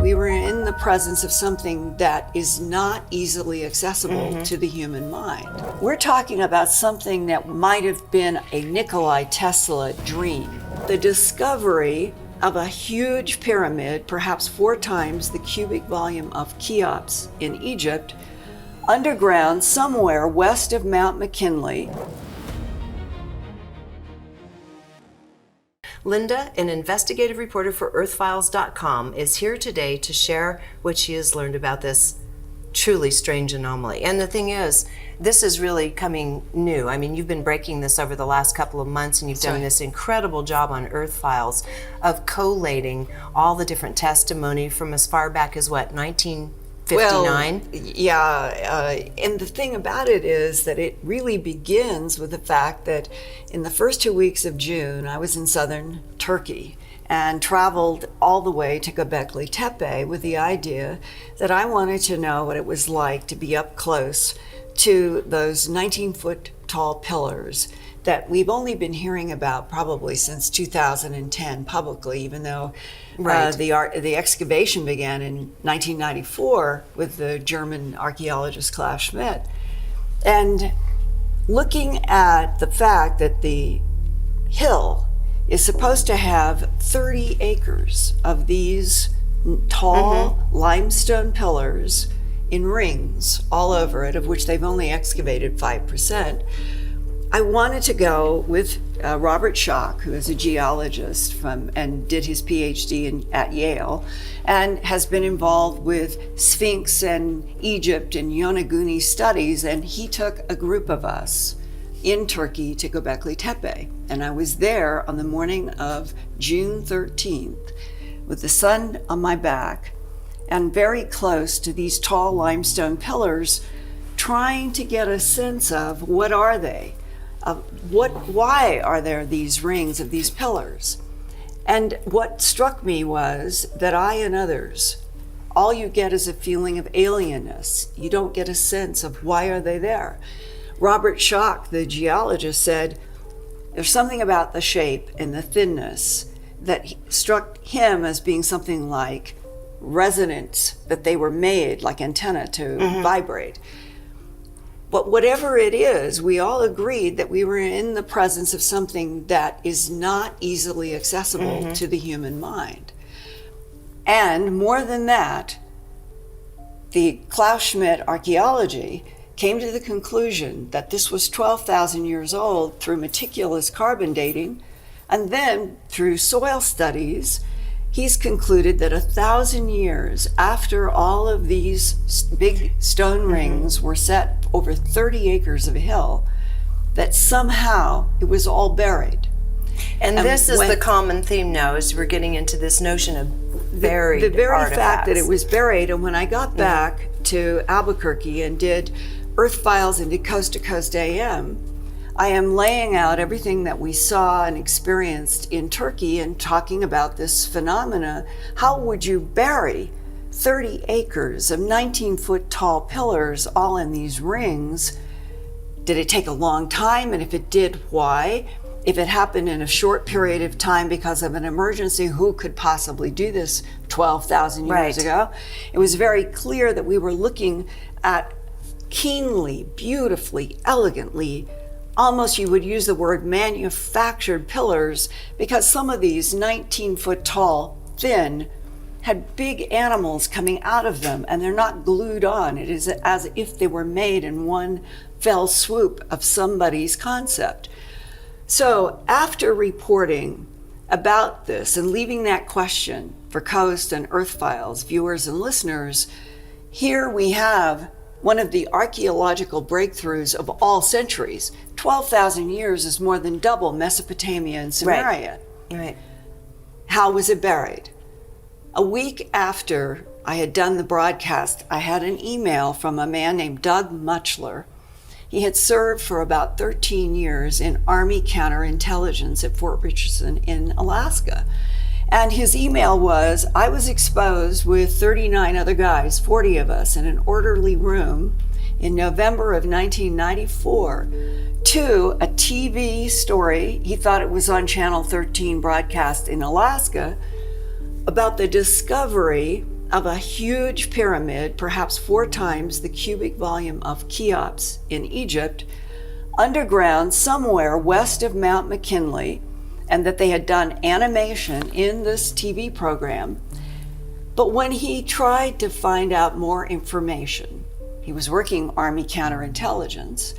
we were in the presence of something that is not easily accessible to the human mind. We're talking about something that might have been a Nikola Tesla dream. The discovery of a huge pyramid, perhaps 4 times the cubic volume of Cheops in Egypt, underground somewhere west of Mount McKinley. Linda, an investigative reporter for EarthFiles.com, is here today to share what she has learned about this truly strange anomaly. And the thing is, this is really coming new. I mean, you've been breaking this over the last couple of months, and you've done this incredible job on Earth Files of collating all the different testimony from as far back as what, 1959? Well, and the thing about it is that it really begins with the fact that in the first 2 weeks of June, I was in southern Turkey and traveled all the way to Göbekli Tepe with the idea that I wanted to know what it was like to be up close to those 19-foot tall pillars that we've only been hearing about probably since 2010 publicly, even though the excavation began in 1994 with the German archaeologist Klaus Schmidt. And looking at the fact that the hill is supposed to have 30 acres of these tall limestone pillars in rings all over it, of which they've only excavated 5%. I wanted to go with Robert Schoch, who is a geologist and did his PhD at Yale, and has been involved with Sphinx and Egypt and Yonaguni studies, and he took a group of us in Turkey to Göbekli Tepe. And I was there on the morning of June 13th with the sun on my back and very close to these tall limestone pillars, trying to get a sense of what are they? Why are there these rings of these pillars? And what struck me was that I and others, all you get is a feeling of alienness. You don't get a sense of why are they there. Robert Schoch, the geologist, said there's something about the shape and the thinness that struck him as being something like resonance, that they were made like antenna to vibrate. But whatever it is, we all agreed that we were in the presence of something that is not easily accessible to the human mind. And more than that, the Klaus Schmidt archaeology came to the conclusion that this was 12,000 years old through meticulous carbon dating, and then through soil studies, he's concluded that 1,000 years after all of these big stone rings were set over 30 acres of a hill, that somehow it was all buried. And this is the common theme now, as we're getting into this notion of buried the very artifacts. fact that it was buried. And when I got back to Albuquerque and did Earth Files and did Coast to Coast AM, I am laying out everything that we saw and experienced in Turkey and talking about this phenomena. How would you bury 30 acres of 19-foot tall pillars all in these rings? Did it take a long time? And if it did, why? If it happened in a short period of time because of an emergency, who could possibly do this 12,000 years ago? It was very clear that we were looking at keenly, beautifully, elegantly, almost you would use the word manufactured pillars, because some of these 19-foot tall, thin, had big animals coming out of them, and they're not glued on. It is as if they were made in one fell swoop of somebody's concept. So after reporting about this and leaving that question for Coast and Earth Files viewers and listeners, here we have one of the archaeological breakthroughs of all centuries. 12,000 years is more than double Mesopotamia and Samaria. Right. How was it buried? A week after I had done the broadcast, I had an email from a man named Doug Muchler. He had served for about 13 years in Army counterintelligence at Fort Richardson in Alaska. And his email was, I was exposed with 39 other guys, 40 of us, in an orderly room in November of 1994 to a TV story. He thought it was on Channel 13 broadcast in Alaska about the discovery of a huge pyramid, perhaps 4 times the cubic volume of Cheops in Egypt, underground somewhere west of Mount McKinley, and that they had done animation in this TV program. But when he tried to find out more information, he was working Army counterintelligence,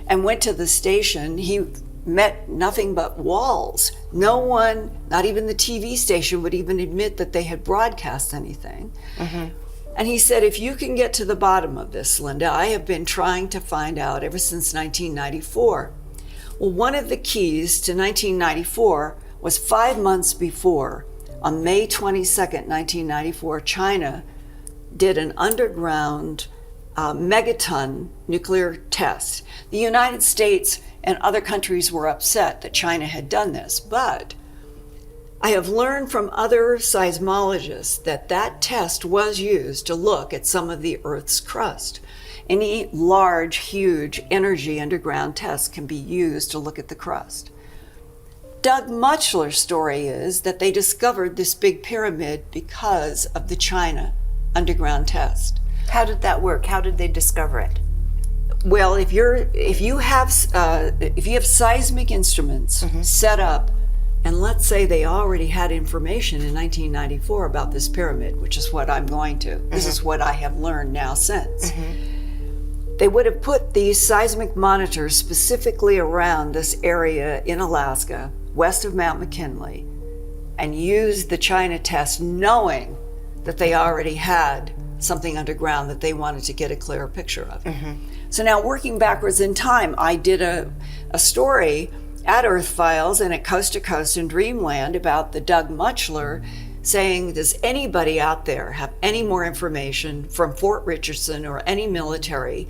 and went to the station, he met nothing but walls. No one, not even the TV station, would even admit that they had broadcast anything. Mm-hmm. And he said, if you can get to the bottom of this, Linda, I have been trying to find out ever since 1994. Well, one of the keys to 1994 was 5 months before, on May 22nd, 1994, China did an underground megaton nuclear test. The United States and other countries were upset that China had done this, but I have learned from other seismologists that that test was used to look at some of the Earth's crust. Any large, huge energy underground test can be used to look at the crust. Doug Muchler's story is that they discovered this big pyramid because of the China underground test. How did that work? How did they discover it? Well, if you have seismic instruments set up, and let's say they already had information in 1994 about this pyramid, which is what I'm going to. This is what I have learned now since. They would have put these seismic monitors specifically around this area in Alaska, west of Mount McKinley, and used the China test knowing that they already had something underground that they wanted to get a clearer picture of. So now, working backwards in time, I did a story at Earth Files and at Coast to Coast in Dreamland about the Doug Muchler, saying, does anybody out there have any more information from Fort Richardson or any military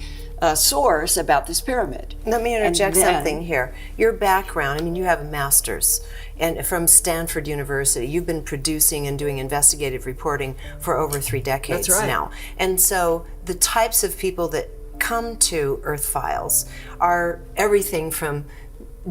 source about this pyramid? Let me interject something here. Your background, I mean, you have a master's and from Stanford University. You've been producing and doing investigative reporting for over 3 decades now. And so the types of people that come to Earth Files are everything from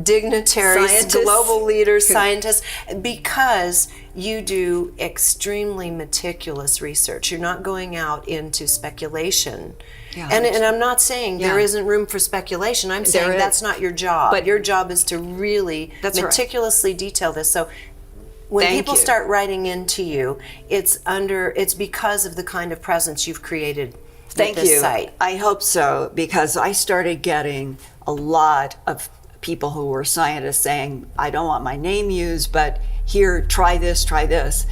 dignitaries, scientists, global leaders, scientists, because you do extremely meticulous research. You're not going out into speculation. And I'm not saying there isn't room for speculation. I'm saying that's not your job. But your job is to really meticulously detail this. So when people start writing into you, it's because of the kind of presence you've created with this site. I hope so, because I started getting a lot of people who were scientists saying, I don't want my name used, but here, try this, try this.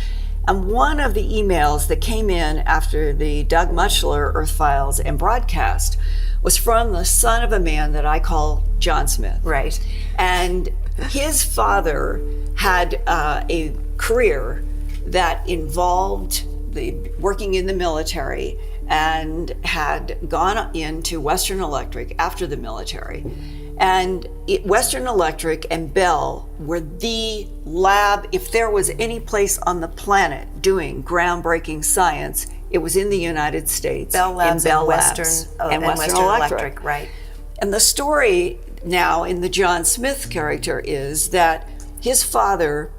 And one of the emails that came in after the Doug Muchler Earth Files and broadcast was from the son of a man that I call John Smith. Right. And his father had a career that involved working in the military and had gone into Western Electric after the military. And Western Electric and Bell were the lab. If there was any place on the planet doing groundbreaking science, it was in the United States. Bell Labs and Western Electric. Right. And the story now in the John Smith character is that his father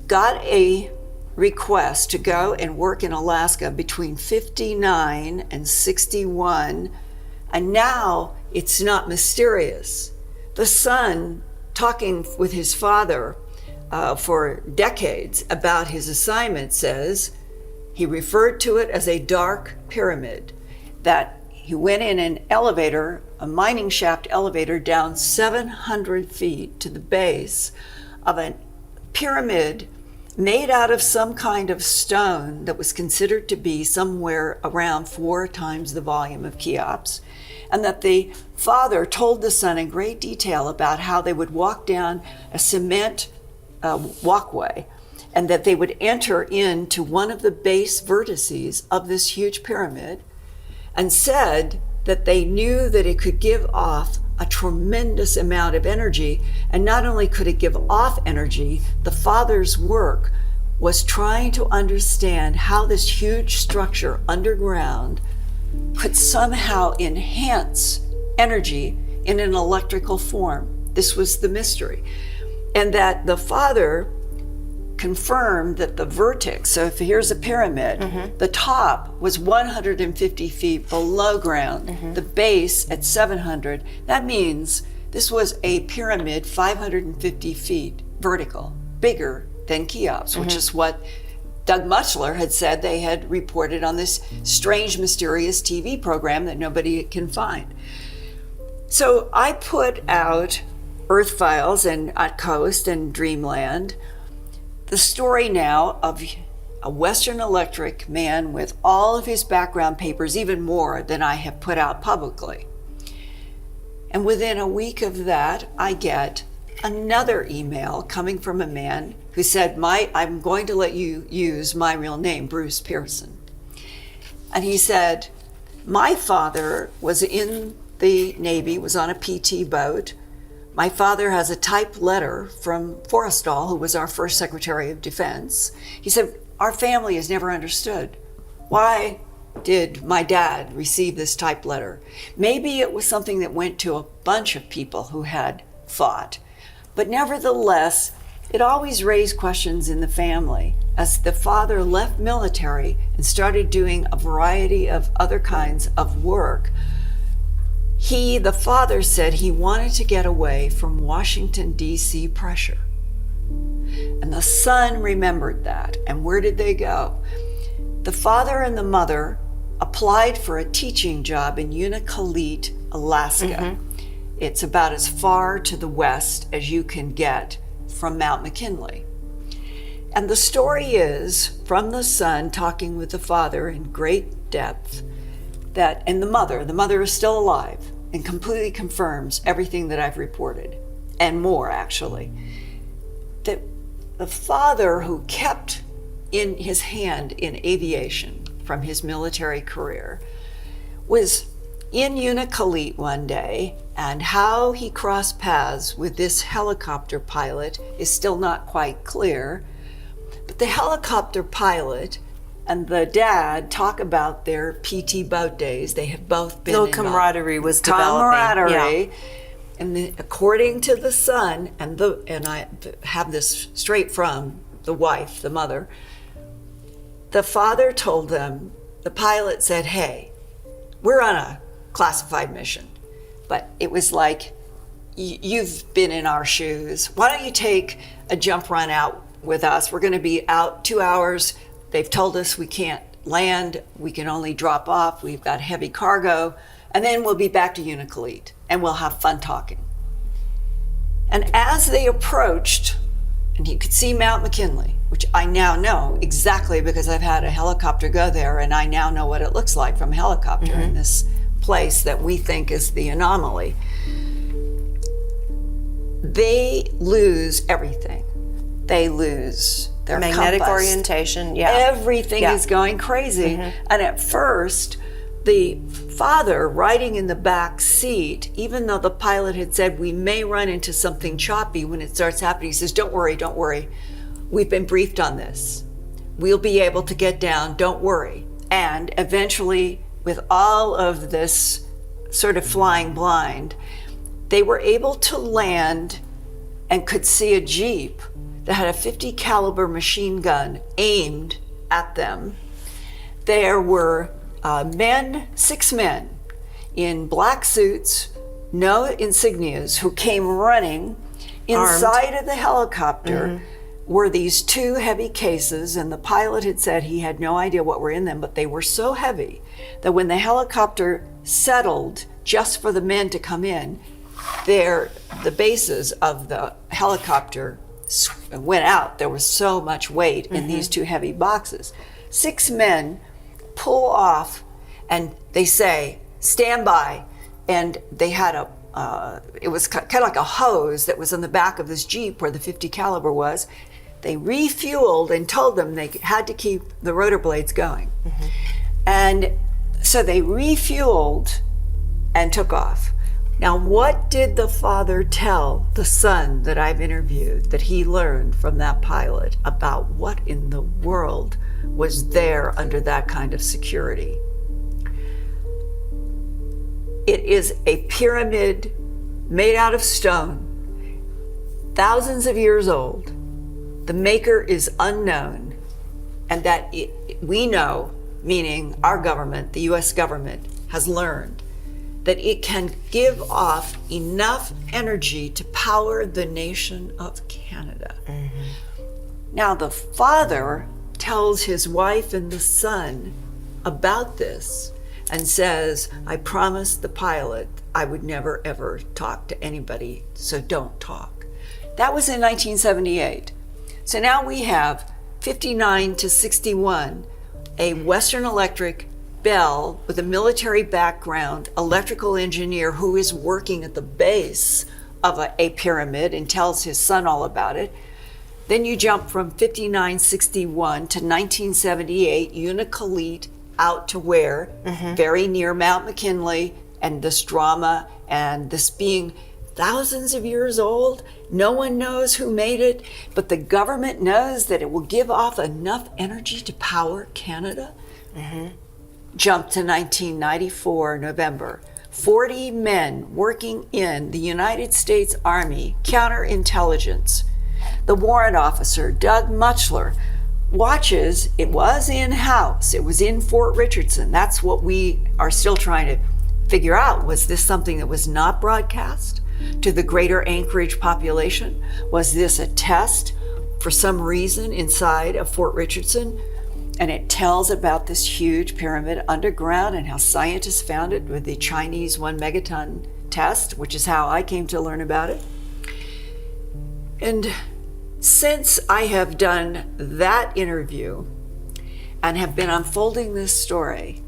got a request to go and work in Alaska between 59 and 61, and now it's not mysterious. The son, talking with his father for decades about his assignment, says he referred to it as a dark pyramid, that he went in an elevator, a mining shaft elevator, down 700 feet to the base of a pyramid made out of some kind of stone that was considered to be somewhere around 4 times the volume of Cheops, and that the father told the son in great detail about how they would walk down a cement walkway, and that they would enter into one of the base vertices of this huge pyramid, and said that they knew that it could give off a tremendous amount of energy. And not only could it give off energy, the father's work was trying to understand how this huge structure underground could somehow enhance energy in an electrical form. This was the mystery. And that the father confirmed that the vertex, so if here's a pyramid, the top was 150 feet below ground, the base at 700. That means this was a pyramid 550 feet vertical, bigger than Cheops, which is what Doug Muchler had said they had reported on this strange, mysterious TV program that nobody can find. So I put out Earth Files and At Coast and Dreamland, the story now of a Western Electric man with all of his background papers, even more than I have put out publicly. And within a week of that, I get another email coming from a man who said, I'm going to let you use my real name, Bruce Pearson. And he said, my father was in the Navy, was on a PT boat. My father has a typed letter from Forrestal, who was our first Secretary of Defense. He said, our family has never understood. Why did my dad receive this typed letter? Maybe it was something that went to a bunch of people who had fought. But nevertheless, it always raised questions in the family. As the father left military and started doing a variety of other kinds of work, the father said he wanted to get away from Washington, D.C. pressure. And the son remembered that. And where did they go? The father and the mother applied for a teaching job in Unalakleet, Alaska. It's about as far to the west as you can get from Mount McKinley. And the story is from the son talking with the father in great depth, and the mother is still alive and completely confirms everything that I've reported, and more actually, that the father, who kept in his hand in aviation from his military career, was in Unalakleet one day, and how he crossed paths with this helicopter pilot is still not quite clear. But the helicopter pilot and the dad talk about their PT boat days. They have both been little camaraderie was developing. Camaraderie. Yeah. And according to the son, and I have this straight from the wife, the mother, the father told them, the pilot said, hey, we're on a classified mission. But it was like, you've been in our shoes. Why don't you take a jump run out with us? We're going to be out 2 hours. They've told us we can't land. We can only drop off. We've got heavy cargo. And then we'll be back to Unalakleet and we'll have fun talking. And as they approached, and you could see Mount McKinley, which I now know exactly because I've had a helicopter go there, and I now know what it looks like from a helicopter in this place that we think is the anomaly. They lose everything. They lose their magnetic compass. Orientation. Yeah, everything is going crazy. And at first, the father riding in the back seat, even though the pilot had said we may run into something choppy when it starts happening, he says, don't worry. We've been briefed on this. We'll be able to get down, don't worry. And eventually, with all of this sort of flying blind, they were able to land and could see a Jeep that had a .50 caliber machine gun aimed at them. There were 6 men in black suits, no insignias, who came running. Inside of the helicopter were these 2 heavy cases, and the pilot had said he had no idea what were in them, but they were so heavy that when the helicopter settled just for the men to come in, the bases of the helicopter went out. There was so much weight in these 2 heavy boxes. 6 men pull off, and they say, stand by. And they had it was kind of like a hose that was on the back of this Jeep where the .50 caliber was. They refueled and told them they had to keep the rotor blades going. And so they refueled and took off. Now, what did the father tell the son that I've interviewed that he learned from that pilot about what in the world was there under that kind of security? It is a pyramid made out of stone, thousands of years old, the maker is unknown, and that we know, meaning our government, the US government, has learned that it can give off enough energy to power the nation of Canada. Now, the father tells his wife and the son about this and says, I promised the pilot I would never ever talk to anybody, so don't talk. That was in 1978. So now we have 59 to 61, a Western Electric Bell with a military background, electrical engineer who is working at the base of a pyramid and tells his son all about it. Then you jump from 5961 to 1978, Unalakleet out to where? Very near Mount McKinley, and this drama and this being thousands of years old. No one knows who made it, but the government knows that it will give off enough energy to power Canada. Jump to 1994, November. 40 men working in the United States Army counterintelligence. The warrant officer, Doug Muchler, watches. It was in-house. It was in Fort Richardson. That's what we are still trying to figure out. Was this something that was not broadcast to the greater Anchorage population? Was this a test for some reason inside of Fort Richardson? And it tells about this huge pyramid underground and how scientists found it with the Chinese 1 megaton test, which is how I came to learn about it. And since I have done that interview and have been unfolding this story,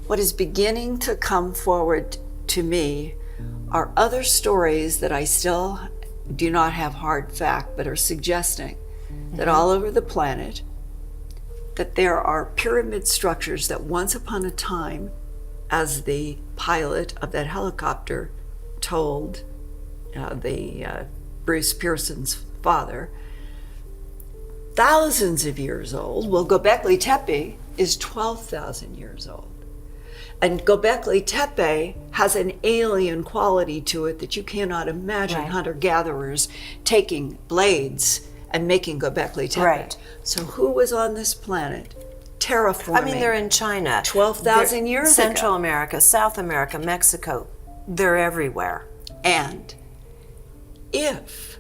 what is beginning to come forward to me are other stories that I still do not have hard fact, but are suggesting that all over the planet, that there are pyramid structures that once upon a time, as the pilot of that helicopter told Bruce Pearson's father, thousands of years old. Well, Göbekli Tepe is 12,000 years old. And Göbekli Tepe has an alien quality to it that you cannot imagine. Right. Hunter-gatherers taking blades and making Göbekli Tepe. Right. So who was on this planet terraforming? I mean, they're in China. 12,000 years ago. Central America, South America, Mexico. They're everywhere. And if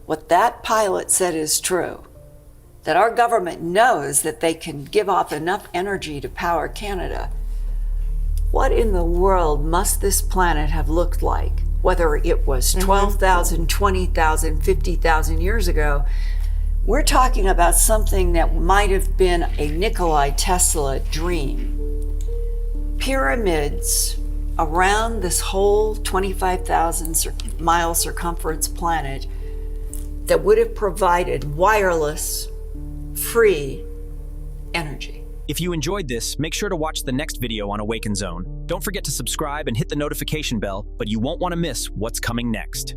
what that pilot said is true, that our government knows that they can give off enough energy to power Canada, what in the world must this planet have looked like? Whether it was 12,000, 20,000, 50,000 years ago, we're talking about something that might have been a Nikola Tesla dream. Pyramids around this whole 25,000 mile circumference planet that would have provided wireless, free energy. If you enjoyed this, make sure to watch the next video on Awaken Zone. Don't forget to subscribe and hit the notification bell, but you won't want to miss what's coming next.